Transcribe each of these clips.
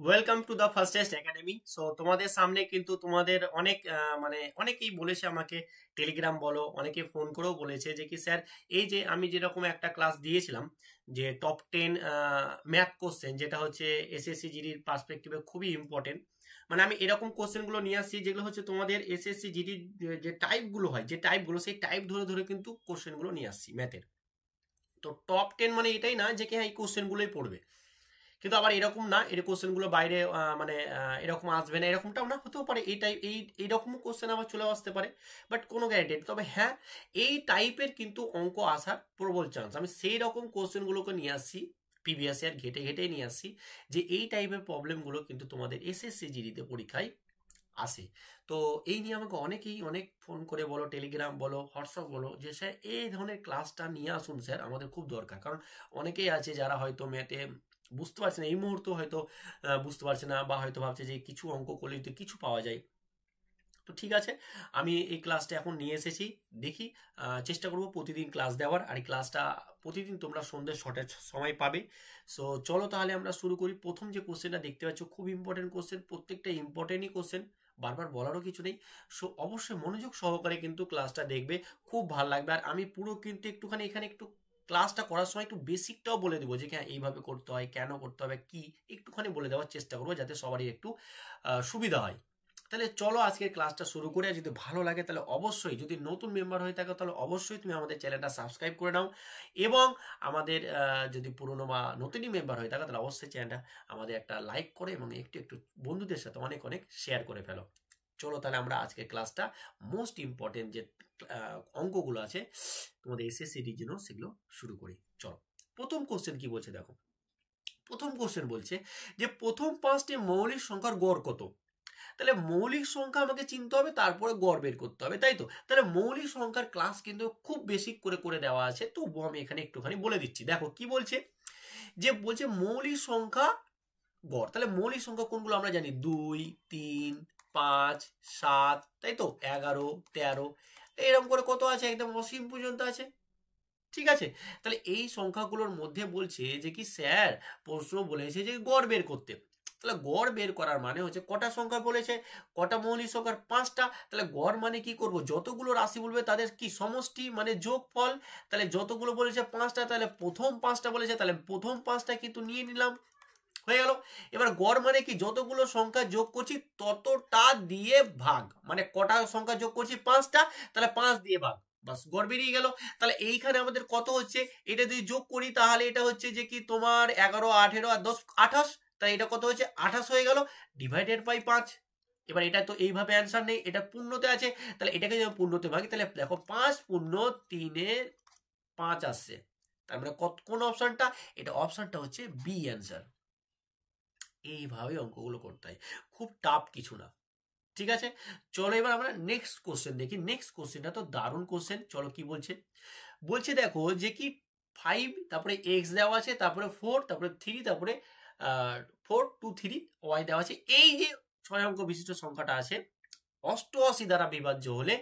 Welcome to the fastest academy. So তোমাদের সামনে কিন্তু তোমাদের অনেক অনেকেই বলেছে আমাকে, টেলিগ্রাম বলো, অনেকে ফোন করেও বলেছে যে কি স্যার, এই যে আমি যেরকম একটা ক্লাস দিয়েছিলাম যে টপ 10 ম্যাথ কোশ্চেন, যেটা হচ্ছে এসএসসি জিডির পার্সপেক্টিভে খুবই ইম্পর্টেন্ট। মানে আমি এরকম কোশ্চেনগুলো নিয়ে আসছি যেগুলো হচ্ছে তোমাদের এসএসসি জিডির যে টাইপগুলো হয়, যে টাইপগুলো, সেই টাইপ ধরে ধরে কিন্তু কোশ্চেনগুলো নিয়ে আসছি ম্যাথের। তো টপ 10 মানে এটাই না যে কি হ্যাঁ এই কোশ্চেনগুলোই পড়বে, কিন্তু আবার এরকম না এর কোশ্চেনগুলো বাইরে এরকম আসবে না, এরকমটাও না, হতেও পারে এইরকমও কোশ্চেন আবার চলে আসতে পারে, বাট কোনো গ্যারান্টি নেই। তবে হ্যাঁ, এই টাইপের কিন্তু অঙ্ক আসার প্রবল চান্স। আমি সেই রকম কোশ্চেনগুলোকে নিয়ে আসছি, প্রিভিয়াস ইয়ার ঘেটে ঘেটে নিয়ে আসছি, যে এই টাইপের প্রবলেমগুলো কিন্তু তোমাদের এসএসসি জিডিতে পরীক্ষায় আসে। তো এই নিয়ে আমাকে অনেকেই অনেক ফোন করে বলো, টেলিগ্রাম বলো, হোয়াটসঅ্যাপ বলো, যে স্যার এই ধরনের ক্লাসটা নিয়ে আসুন স্যার, আমাদের খুব দরকার। কারণ অনেকেই আছে যারা হয়তো ম্যাথে বুঝতে পারছে না, এই মুহূর্তে হয়তো বুঝতে পারছে না, বা হয়তো ভাবছে যে কিছু অঙ্ক করলে তো কিছু পাওয়া যায়। তো ঠিক আছে, আমি এই ক্লাসটা এখন নিয়ে এসেছি। দেখি, চেষ্টা করব প্রতিদিন ক্লাস দেওয়ার, আর এই ক্লাসটা প্রতিদিন তোমরা সন্ধ্যে ছটার সময় পাবে। সো চলো তাহলে আমরা শুরু করি। প্রথম যে কোশ্চেনটা দেখতে পাচ্ছ খুব ইম্পর্টেন্ট কোশ্চেন, প্রত্যেকটা ইম্পর্টেন্টই কোশ্চেন, বারবার বলারও কিছু নেই। সো অবশ্যই মনোযোগ সহকারে কিন্তু ক্লাসটা দেখবে, খুব ভালো লাগবে। আর আমি পুরো কিন্তু একটুখানি এখানে একটু ক্লাসটা করার সময় একটু বেসিকটাও বলে দেবো, যে হ্যাঁ এইভাবে করতে হয়, কেন করতে হবে, কি একটুখানি বলে দেওয়ার চেষ্টা করবো, যাতে সবারই একটু সুবিধা হয়। তাহলে চলো আজকের ক্লাসটা শুরু করে। যদি ভালো লাগে তাহলে অবশ্যই, যদি নতুন মেম্বার হয়ে থাকো তাহলে অবশ্যই তুমি আমাদের চ্যানেলটা সাবস্ক্রাইব করে নাও, এবং আমাদের যদি পুরনো বা নতুনই মেম্বার হয়ে থাকো তাহলে অবশ্যই চ্যানেলটা আমাদের একটা লাইক করে এবং একটু একটু বন্ধুদের সাথে অনেক অনেক শেয়ার করে ফেলো। চলো তাহলে আমরা আজকের ক্লাসটা মোস্ট ইম্পর্টেন্ট যে অঙ্কগুলো আছে তোমাদের এসএসসির জন্য, সেগুলো শুরু করি। চলো, প্রথম কোশ্চেন কি বলছে দেখো। প্রথম কোশ্চেন বলছে যে প্রথম 5টি মৌলিক সংখ্যার গড় কত। তাহলে মৌলিক সংখ্যা আমাকে চিনতে হবে, তারপরে গড় বের করতে হবে, তাই তো? তাহলে মৌলিক সংখ্যার ক্লাস কিন্তু খুব বেশি করে করে দেওয়া আছে, তবু আমি এখানে একটুখানি বলে দিচ্ছি। দেখো কি বলছে, যে বলছে মৌলিক সংখ্যা গড়। তাহলে মৌলিক সংখ্যা কোনগুলো আমরা জানি, 2, 3, 5, 7, তাই তো, 11, 13, এরকম করে কত আছে, একদম অসীম পর্যন্ত আছে। ঠিক আছে, তাহলে এই সংখ্যাগুলোর মধ্যে বলছে যে কি স্যার, প্রশ্ন বলেছে যে গড় বের করতে। তাহলে গড় বের করার মানে হচ্ছে কটা সংখ্যা বলেছে, কটা মৌলিক সংখ্যার 5টা। তাহলে গড় মানে কি করব, যতগুলো রাশি বলবে তাদের কি সমষ্টি, মানে যোগফল। তাহলে যতগুলো বলেছে 5টা, তাহলে প্রথম 5টা বলেছে, তাহলে প্রথম 5টা কিন্তু নিয়ে নিলাম, হয়ে গেল। এবার গড় মানে কি, যতগুলো সংখ্যা যোগ করছি ততটা দিয়ে ভাগ, মানে কটা সংখ্যা যোগ করছি 5টা, তাহলে 5 দিয়ে ভাগ, বাস গড় বেরিয়ে গেল। তাহলে এইখানে আমাদের কত হচ্ছে, এটা যদি যোগ করি তাহলে এটা হচ্ছে যে কি তোমার 11, 18 আর 10, 28। তাহলে এটা কত হচ্ছে, 28 হয়ে গেল, ডিভাইডেড বাই 5। এবার এটা তো এইভাবে অ্যান্সার নেই, এটা পূর্ণতে আছে, তাহলে এটাকে যদি পূর্ণতে ভাগি তাহলে দেখো 5 পূর্ণ 3 5 আসছে। তার মানে কোন অপশনটা, এটা অপশনটা হচ্ছে বি অ্যান্সার। এইভাবে অঙ্কগুলো করতে হয়, খুব টাফ কিছু না। ঠিক আছে, চলো এবার আমরা নেক্সট কোশ্চেন দেখি। নেক্সট কোশ্চেনটা তো দারুণ কোশ্চেন। চলো কি বলছে, বলছে দেখো যে কি 5, তারপরে এক্স দেওয়া আছে, তারপরে 4, তারপরে 3, তারপরে 4 2 3 ওয়াই দেওয়া আছে। এই যে 6 অঙ্ক বিশিষ্ট সংখ্যাটা আছে, 88 দ্বারা বিভাজ্য হলে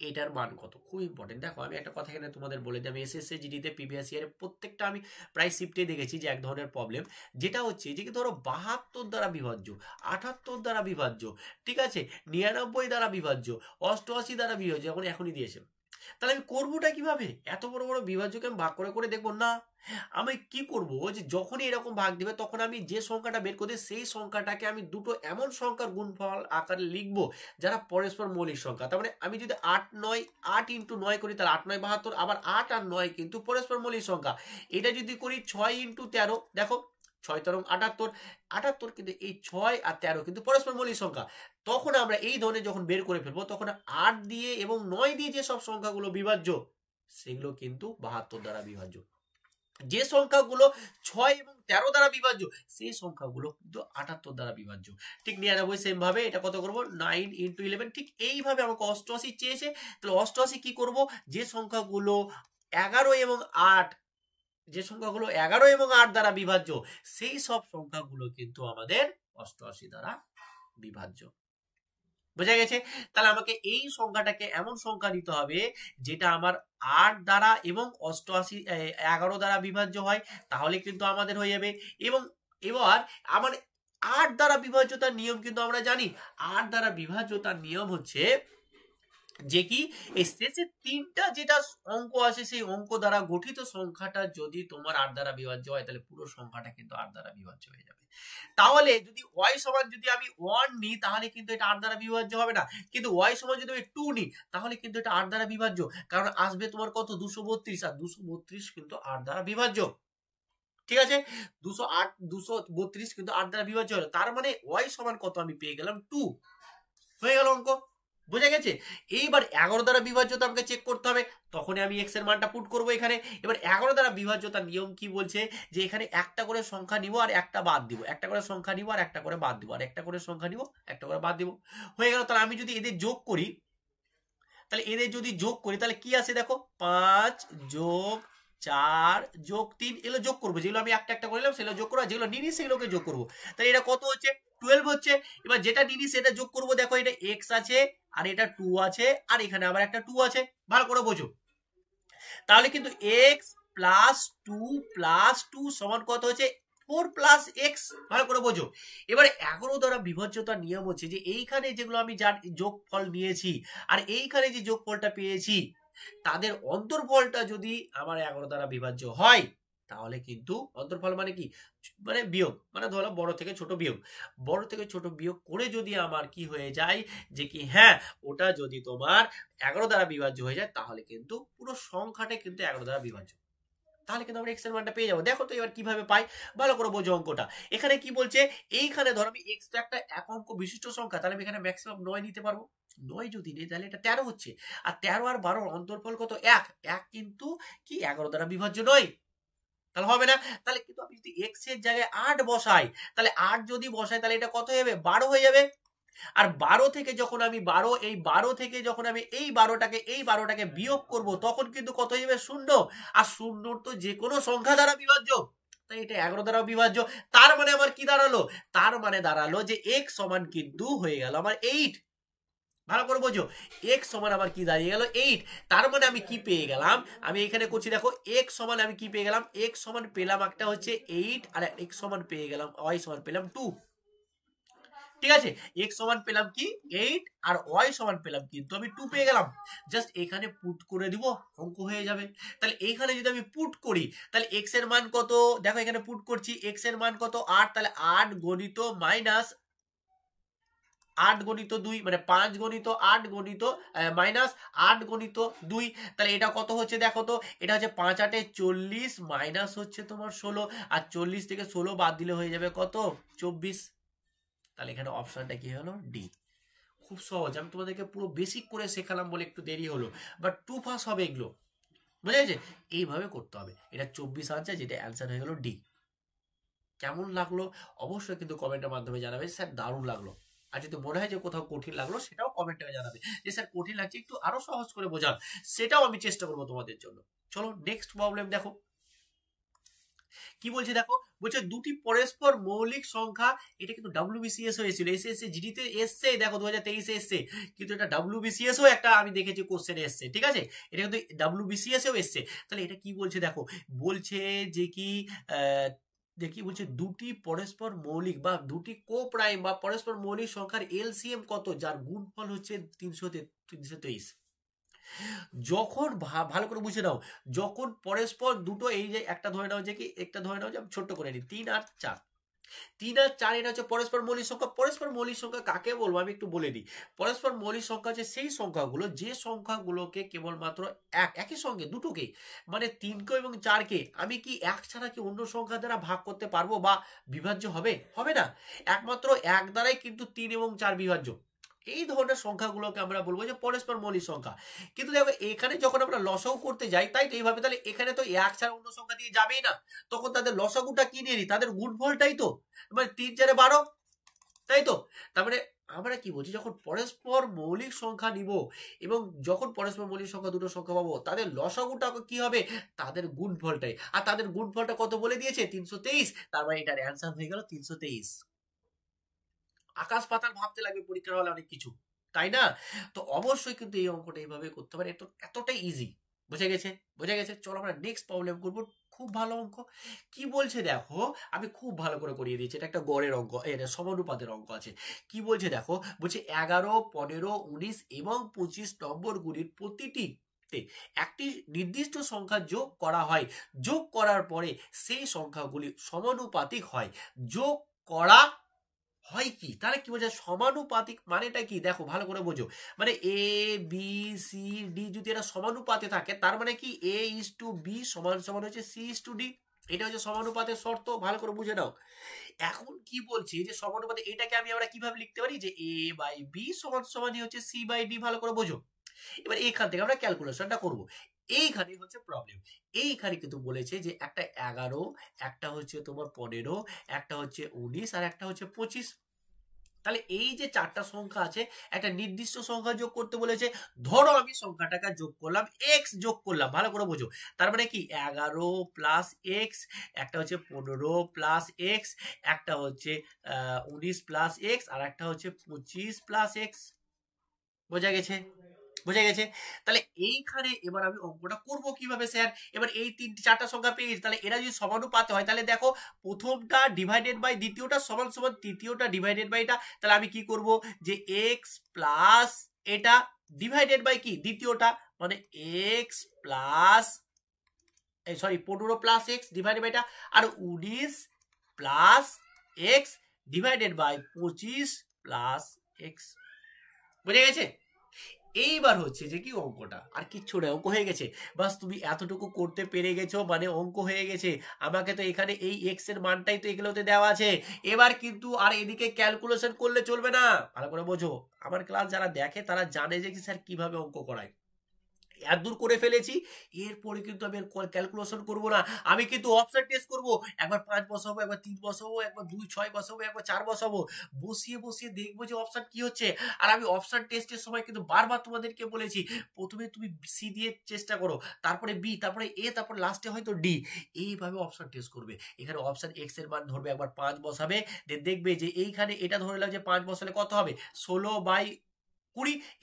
এটার মান কত। খুব ইম্পর্টেন্ট। দেখো আমি একটা কথা এখানে তোমাদের বলে দিই, আমি এসএসসি জিডিতে প্রিভিয়াস ইয়ারে প্রত্যেকটা আমি প্রায় শিফটে দেখেছি যে এক ধরনের প্রবলেম, যেটা হচ্ছে যে কি ধরো 72 দ্বারা বিভাজ্য, 78 দ্বারা বিভাজ্য, ঠিক আছে, 99 দ্বারা বিভাজ্য, 88 দ্বারা বিভাজ্য, এখন এখনই দিয়েছে। তাহলে আমি করবোটা কিভাবে, এত বড় বড় বিভাজ্যকে আমি ভাগ করে করে দেখবো না। আমি কি করব, যে যখনই এরকম ভাগ দিবে তখন আমি যে সংখ্যাটা বের করতে, সেই সংখ্যাটাকে আমি দুটো এমন সংখ্যার গুণফল আকারে লিখবো যারা পরস্পর মৌলিক সংখ্যা। তার মানে আমি যদি 8 ইন্টু 9 করি তাহলে 8 9 72, আবার 8 আর 9 কিন্তু পরস্পর মৌলিক সংখ্যা। এটা যদি করি 6 ইন্টু 13, দেখো 6 13 78, 78 কিন্তু এই 6 আর 13 কিন্তু পরস্পর মৌলিক সংখ্যা। তখন আমরা এই ধরনের যখন বের করে ফেলবো, তখন 8 দিয়ে এবং 9 দিয়ে যে সব সংখ্যাগুলো বিভাজ্য, সেগুলো কিন্তু 72 দ্বারা বিভাজ্য। যে সংখ্যাগুলো 6 এবং 13 দ্বারা বিভাজ্য, সেই সংখ্যাগুলো কিন্তু 78 দ্বারা বিভাজ্য। ঠিক 99 সেম ভাবে এটা কত করব, 9 ইন্টু 11। ঠিক এইভাবে আমাকে 88 চেয়েছে, তাহলে 88 কি করব, যে সংখ্যাগুলো 11 এবং 8, যে সংখ্যাগুলো 11 এবং 8 দ্বারা বিভাজ্য, সেই সব সংখ্যাগুলো কিন্তু আমাদের 88 দ্বারা বিভাজ্য। বোঝা গেছে? তাহলে আমাকে এই সংখ্যাটাকে এমন সংখ্যা নিতে হবে যেটা আমার 8 দ্বারা এবং 88 11 দ্বারা বিভাজ্য হয়, তাহলে কিন্তু আমাদের হয়ে যাবে। এবং এবার আমার 8 দ্বারা বিভাজ্যতার নিয়ম কিন্তু আমরা জানি। 8 দ্বারা বিভাজ্যতার নিয়ম হচ্ছে যে কি এই শেষে 3টা যেটা অঙ্ক আসে সেই অঙ্ক দ্বারা গঠিত সংখ্যাটা যদি তোমার 8 দ্বারা বিভাজ্য হয় তাহলে পুরো সংখ্যাটা কিন্তু 8 দ্বারা বিভাজ্য হয়ে যাবে। তাহলে যদি y সমান যদি আমি 1 নিই তাহলে কিন্তু এটা 8 দ্বারা বিভাজ্য হবে না, কিন্তু y সমান যদি আমি 2 নিই তাহলে কিন্তু এটা 8 দ্বারা বিভাজ্য, কারণ আসবে তোমার কত 232, আর 232 কিন্তু 8 দ্বারা বিভাজ্য। ঠিক আছে, 208 232 কিন্তু 8 দ্বারা বিভাজ্য হলো, তার মানে y সমান কত আমি পেয়ে গেলাম 2। হয়ে গেল অঙ্ক, বোঝা গেছে। এইবার 11 দ্বারা বিভাজ্যতা আমাকে চেক করতে হবে, তখনই আমি x এর মানটা পুট করব এখানে। এবার 11 দ্বারা বিভাজ্যতার নিয়ম কি বলছে যে এখানে একটা করে সংখ্যা নিব আর একটা বাদ দিব, একটা করে সংখ্যা নিব আর একটা করে বাদ দিব, আর একটা করে সংখ্যা নিব একটা করে বাদ দিব। হয়ে গেল। তাহলে আমি যদি এদের যোগ করি, তাহলে এদের যদি যোগ করি তাহলে কি আসে দেখো, 5 যোগ 4 যোগ 3, এগুলো যোগ করবো, যেগুলো আমি একটা একটা করলাম সেগুলো যোগ করবো, যেগুলো নিনি সেগুলোকে যোগ করবো। তাহলে এটা কত হচ্ছে 12 হচ্ছে। এবার যেটা নিনি সেটা যোগ করবো, দেখো এটা x আছে আর এটা 2 আছে আর এখানে আবার একটা 2 আছে, ভালো করে বোঝো। তাহলে কিন্তু x প্লাস 2 সমান কত হচ্ছে 4 প্লাস x, ভালো করে বোঝো। এবারে 11 দ্বারা বিভাজ্যতার নিয়ম হচ্ছে যে এইখানে যেগুলো আমি যার যোগফল নিয়েছি আর এইখানে যে যোগফলটা পেয়েছি তাদের অন্তর্ফলটা যদি আমার 11 দ্বারা বিভাজ্য হয় তাহলে কিন্তু অন্তর্ফল মানে কি, মানে বিয়োগ, মানে ধরো বড় থেকে ছোট বিয়োগ, বড় থেকে ছোট বিয়োগ করে যদি আমার কি হয়ে যায় যে কি হ্যাঁ ওটা যদি তোমার 11 দ্বারা বিভাজ্য হয়ে যায় তাহলে কিন্তু পুরো সংখ্যাটা কিন্তু 11 দ্বারা বিভাজ্য, তাহলে কিন্তু আমরা x এর মানটা পেয়ে যাবো। দেখো তো এবার কিভাবে পাই, ভালো করে বোঝো অঙ্কটা। এখানে কি বলছে, এইখানে ধরো আমি x তো একটা এক অঙ্ক বিশিষ্ট সংখ্যা, তাহলে আমি এখানে ম্যাক্সিমাম 9 নিতে পারবো। 9 যদি নেই তাহলে এটা 13 হচ্ছে, আর 13 আর 12 অন্তর্ফল কত 1, 1 কিন্তু কি 11 দ্বারা বিভাজ্য নয়, তাহলে হবে না। তাহলে কিন্তু আমি যদি x এর জায়গায় 8 বসাই, তাহলে 8 যদি বসাই তাহলে এটা কত হয়ে যাবে 12 হয়ে যাবে। আর 12 থেকে যখন আমি 12 এই 12 থেকে যখন আমি এই 12টাকে বিয়োগ করব তখন কিন্তু কত হয়ে যাবে 0, আর 0 তো যে কোনো সংখ্যা দ্বারা বিভাজ্য, তাই এটা 11 দ্বারা বিভাজ্য। তার মানে আমার কি দাঁড়ালো, তার মানে দাঁড়ালো যে x সমান কিন্তু হয়ে গেল আমার 8, ভালো করে বোঝো। x সমান আমার কি দাঁড়িয়ে গেল 8, তার মানে আমি কি পেয়ে গেলাম, আমি এখানে করছি দেখো x সমান আমি কি পেয়ে গেলাম, x সমান পেলাম একটা হচ্ছে 8 আর x সমান পেয়ে গেলাম y সমান পেলাম 2। ঠিক আছে, x সমান পেলাম কি 8 আর y সমান পেলাম কিন্তু আমি 2 পেয়ে গেলাম। জাস্ট এখানে পুট করে দিব, অঙ্ক হয়ে যাবে। তাহলে এইখানে যদি আমি পুট করি তাহলে x এর মান কত, দেখো এখানে পুট করছি x এর মান কত 8, তাহলে 8 গণিত মাইনাস 8 গণিত 2 মানে 5 গণিত 8 গণিত মাইনাস 8 গণিত 2, তাহলে এটা কত হচ্ছে দেখো তো, এটা হচ্ছে 5 8 40 মাইনাস হচ্ছে তোমার 16, আর 40 থেকে 16 বাদ দিলে হয়ে যাবে কত 24। তাহলে এখানে অপশনটা কি হলো ডি। খুব সহজ, আমি তোমাদেরকে পুরো বেসিক করে শেখালাম বলে একটু দেরি হলো, বাট 2 পাস হবে এগুলো, বুঝা গেছে। এইভাবে করতে হবে, এটা 24 আনসার, যেটা অ্যান্সার হয়ে গেল ডি। কেমন লাগলো অবশ্যই কিন্তু কমেন্টের মাধ্যমে জানাবে, স্যার দারুণ লাগলো। আর যদি মনে হয় যে কোথাও কঠিন লাগলো সেটাও কমেন্টে জানাবে যে স্যার কঠিন লাগছে একটু আরো সহজ করে বোঝান, সেটাও আমি চেষ্টা করবো তোমাদের জন্য। চলো নেক্সট প্রবলেম দেখো কি বলছে, দেখো বলছে দুটি পরস্পর মৌলিক সংখ্যা, এটা কিন্তু WBCS হয়েছিল, এসএসসি জিডিতে এসছে, দেখো 2023 এ এসছে, কিন্তু এটা WBCS ও একটা আমি দেখেছি কোশ্চেন এসছে, ঠিক আছে, এটা কিন্তু WBCS এও এসছে। তাহলে এটা কি বলছে দেখো, বলছে যে কি দেখি বলছে দুটি পরস্পর মৌলিক বা দুটি কো প্রাইম বা পরস্পর মৌলিক সংখ্যার এলসিএম কত যার গুণফল হচ্ছে 323। যখন ভালো করে বুঝে নাও, যখন পরস্পর দুটো এই যে একটা ধরে নাও যে কি একটা ধরে নাও যে আমি ছোট্ট করে নিই 3 আর 4, 3 আর 4 এটা হচ্ছে পরস্পর মৌলিক সংখ্যা। পরস্পর মৌলিক সংখ্যা কাকে বলবো আমি একটু বলে দিই। পরস্পর মৌলিক সংখ্যা হচ্ছে সেই সংখ্যাগুলো যে সংখ্যাগুলোকে কেবলমাত্র একই সঙ্গে দুটোকে মানে 3কে এবং 4কে আমি কি এক ছাড়া কি অন্য সংখ্যা দ্বারা ভাগ করতে পারবো বা বিভাজ্য হবে, হবে না, একমাত্র এক দ্বারাই কিন্তু 3 এবং 4 বিভাজ্য। এই ধরনের সংখ্যাগুলোকে আমরা বলবো যে পরস্পর মৌলিক সংখ্যা। কিন্তু দেখো এখানে যখন আমরা লসাগু করতে যাই তাই তো এইভাবে, তাহলে এখানে তো এক ছাড়া অন্য সংখ্যা দিয়ে যাবেই না, তখন তাদের লসাগুটা কি নিয়ে নি, তাদের গুণফলটাই তো, মানে 3 4 12, তাই তো। তার মানে আমরা কি বলছি, যখন পরস্পর মৌলিক সংখ্যা নিব এবং যখন পরস্পর মৌলিক সংখ্যা দুটো সংখ্যা পাবো তাদের লসাগুটা কি হবে, তাদের গুণফলটাই, আর তাদের গুণফলটা কত বলে দিয়েছে 323, তার মানে এটার অ্যান্সার হয়ে গেল 323। আকাশ পাতাল ভাবতে লাগবে পরীক্ষার হলে অনেক কিছু, তাই না। তো অবশ্যই কিন্তু এই অঙ্কটা এইভাবে করতে পারে, এতটাই ইজি, বুঝে গেছে, বুঝে গেছে। চলো আমরা নেক্সট প্রবলেম করবো, খুব ভালো অঙ্ক। কি বলছে দেখো, আমি খুব ভালো করে করিয়ে দিয়েছি, এটা একটা গড়ের অঙ্ক, এটা সমানুপাতের অঙ্ক আছে। কি বলছে দেখো, বলছে 11, 15, 19 এবং 25 নম্বরগুলির প্রতিটি একটি নির্দিষ্ট সংখ্যা যোগ করা হয়, যোগ করার পরে সেই সংখ্যাগুলি সমানুপাতিক হয়। যোগ করা হয় কি, তাহলে কি বোঝায় সমানুপাতিক মানেটা কি, দেখো ভালো করে বোঝো। মানে এ বি সি ডি যদি এটা সমানুপাতে থাকে, তার মানে কি এ ইজ টু বি সমান সমান হচ্ছে সি ইজ টু ডি। এটা হচ্ছে সমানুপাতের শর্ত, ভালো করে বুঝে নাও। এখন কি বলছি যে সমানুপাতে, এটাকে আমরা কিভাবে লিখতে পারি, যে এ বাই বি সমান সমানই হচ্ছে সি বাই ডি, ভালো করে বোঝো। এবার এইখান থেকে আমরা ক্যালকুলেশনটা করব। এইখানে হচ্ছে প্রবলেম, এইখানে কিন্তু বলেছে যে একটা 11, একটা হচ্ছে তোমার 15, একটা হচ্ছে 19 আর একটা হচ্ছে 25। তাহলে এই যে চারটা সংখ্যা আছে, একটা নির্দিষ্ট সংখ্যা যোগ করতে বলেছে। ধরো আমি সংখ্যাটাকে যোগ করলাম, এক্স যোগ করলাম, ভালো করে বোঝো। তার মানে কি 11 প্লাস এক্স, একটা হচ্ছে 15 প্লাস এক্স, একটা হচ্ছে 19 প্লাস এক্স, আর একটা হচ্ছে 25 প্লাস এক্স। বোঝা গেছে, বোঝা গেছে। তাহলে এইখানে এবার আমি অঙ্কটা করব কিভাবে স্যার, এবার এই চারটা সংখ্যা পেয়ে গেছি, তাহলে এরা যদি সমানুপাতে হয়, তাহলে দেখো প্রথমটা ডিভাইডেড বাই দ্বিতীয়টা সমান সমান তৃতীয়টা ডিভাইডেড বাই এটা। তাহলে আমি কি করব, যে এক্স প্লাস এটা ডিভাইডেড বাই কি দ্বিতীয়টা, মানে এক্স প্লাস, এই sorry 15 plus X divided by এটা, আর 19 plus X divided by 25 plus X. বুঝে গেছে। এইবার হচ্ছে যে কি অঙ্কটা আর কিচ্ছু না, অঙ্ক হয়ে গেছে। বাস তুমি এতটুকু করতে পেরে গেছো মানে অঙ্ক হয়ে গেছে। আমাকে তো এখানে এই এক্স এর মানটাই তো এগুলোতে দেওয়া আছে। এবার কিন্তু আর এদিকে ক্যালকুলেশন করলে চলবে না, ভালো করে বোঝো। আমার ক্লাস যারা দেখে তারা জানে যে স্যার কিভাবে অঙ্ক করায়। এত দূর করে ফেলেছি, এরপরে কিন্তু আমি ক্যালকুলেশন করব না, আমি কিন্তু অপশন টেস্ট করব। একবার 5 বসাবো, একবার 3 বসাবো, একবার 2 6 বসাবো, একবার 4 বসাবো, বসিয়ে বসিয়ে দেখবো যে অপশন কি হচ্ছে। আর আমি অপশন টেস্টের সময় কিন্তু বারবার তোমাদেরকে বলেছি, প্রথমে তুমি সি দিয়ে চেষ্টা করো, তারপরে বি, তারপরে এ, তারপরে লাস্টে হয়তো ডি, এইভাবে অপশন টেস্ট করবে। এখানে অপশন এক্স এর মান ধরবে, একবার 5 বসাবে, দেখবে যে এইখানে এটা ধরলাম যে 5 বসালে কত হবে, 16/20।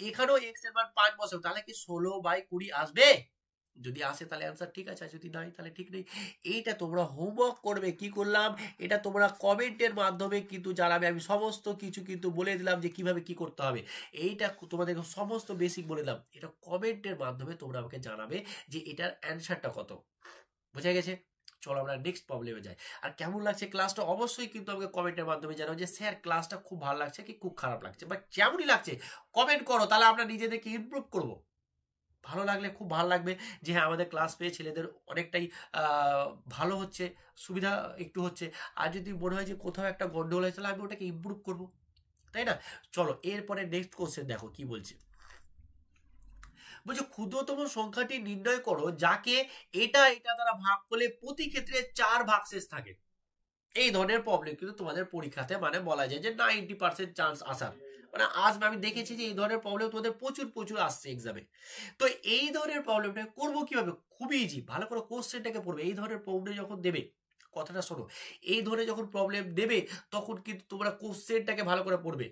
এখানেও এক্স এর মান 5 বছর, তাহলে কি 16/20 আসবে? যদি আসে তাহলে অ্যান্সার ঠিক আছে, যদি নাই তাহলে ঠিক নেই। এইটা তোমরা হোমওয়ার্ক করবে। কি করলাম, এটা তোমরা কমেন্টের মাধ্যমে কিন্তু জানাবে। আমি সমস্ত কিছু কিন্তু বলে দিলাম যে কিভাবে কি করতে হবে। এইটা তোমাদের সমস্ত বেসিক বলে দিলাম, এটা কমেন্টের মাধ্যমে তোমরা আমাকে জানাবে যে এটার অ্যান্সারটা কত। বোঝা গেছে। চলো আমরা নেক্সট প্রবলেমে যাই। আর কেমন লাগছে ক্লাসটা অবশ্যই কিন্তু আমাকে কমেন্টের মাধ্যমে জানাও যে স্যার ক্লাসটা খুব ভালো লাগছে কি খুব খারাপ লাগছে, বা যেমনই লাগছে কমেন্ট করো, তাহলে আমরা নিজেদেরকে ইমপ্রুভ করব। ভালো লাগলে খুব ভালো লাগবে যে হ্যাঁ আমাদের ক্লাস পেয়ে ছেলেদের অনেকটাই ভালো হচ্ছে, সুবিধা একটু হচ্ছে। আর যদি মনে হয় যে কোথাও একটা গন্ডগোল হয়েছে, তাহলে আমি ওটাকে ইমপ্রুভ করব, তাই না? চলো এরপরে নেক্সট কোশ্চেন দেখো কি বলছে। বলছে ক্ষুদ্রতম সংখ্যাটি নির্ণয় করো যাকে এটা এটা দ্বারা ভাগ করলে প্রতি ক্ষেত্রে 4 ভাগশেষ থাকে। এই ধরনের প্রবলেম কিন্তু তোমাদের পরীক্ষাতে মানে বলা যায় যে 90% চান্স আসার মানে আসবে। আমি দেখেছি যে এই ধরনের প্রবলেম তোমাদের প্রচুর প্রচুর আসছে এক্সামে। তো এই ধরনের প্রবলেমটা করবো কিভাবে, খুবই ইজি। ভালো করে কোশ্চেনটাকে পড়বে। এই ধরনের প্রবলেম যখন দেবে, কথাটা শোনো, এই ধরনের যখন প্রবলেম দেবে তখন কিন্তু তোমরা কোশ্চেনটাকে ভালো করে পড়বে।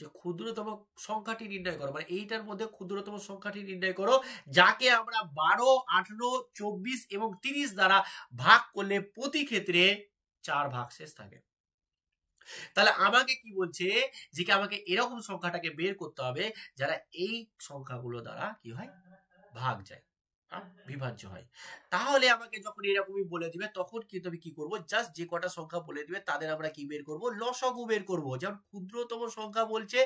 যে ক্ষুদ্রতম সংখ্যাটি নির্ণয় করো, মানে এইটার মধ্যে ক্ষুদ্রতম সংখ্যাটি নির্ণয় করো যাকে আমরা 12, 18, 24 এবং 30 দ্বারা ভাগ করলে প্রতি ক্ষেত্রে 4 ভাগশেষ থাকে। তাহলে আমাকে কি বলছে, যে আমাকে এরকম সংখ্যাটাকে বের করতে হবে যারা এই সংখ্যাগুলো দ্বারা কি হয়, ভাগ যায়, বিভাজ্য হয়। তাহলে আমাকে যখন এরকমই বলে দিবে তখন কিন্তু আমি কি করব, জাস্ট যে কটা সংখ্যা বলে দিবে তাদের আমরা কি বের করব, লসাগু বের করব। যেমন ক্ষুদ্রতম সংখ্যা বলছে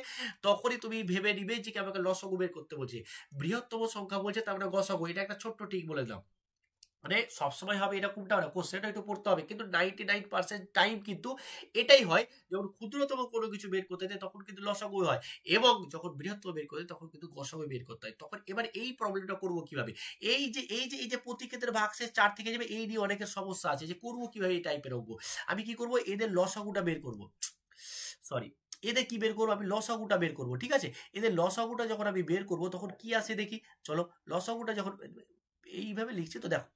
তখনই তুমি ভেবে নিবে যে আমাকে লসাগু বের করতে বলছে। বৃহত্তম সংখ্যা বলছে তার মানে গসাগু। এটা একটা ছোট্ট ট্রিক বলে দিলাম। মানে সবসময় হবে এরকমটা না, কোশ্চেনটা একটু পড়তে হবে, কিন্তু 99% টাইম কিন্তু এটাই হয়। যখন ক্ষুদ্রতম কোনো কিছু বের করতে যায় তখন কিন্তু লসাগু হয়, এবং যখন বৃহত্তম বের করতে তখন কিন্তু গসাগু বের করতে হয়। তখন এবার এই প্রবলেমটা করবো কিভাবে, এই যে প্রতি ক্ষেত্রে ভাগশেষ 4 থেকে যাবে, এই নিয়ে অনেকের সমস্যা আছে যে করবো কিভাবে এই টাইপের অঙ্ক। আমি কি করব, এদের লসাগুটা বের করব, সরি এদের কি বের করবো, আমি লসাগুটা বের করব। ঠিক আছে, এদের লসাগুটা যখন আমি বের করব তখন কি আসে দেখি। চলো লসাগুটা যখন এইভাবে লিখছি, তো দেখো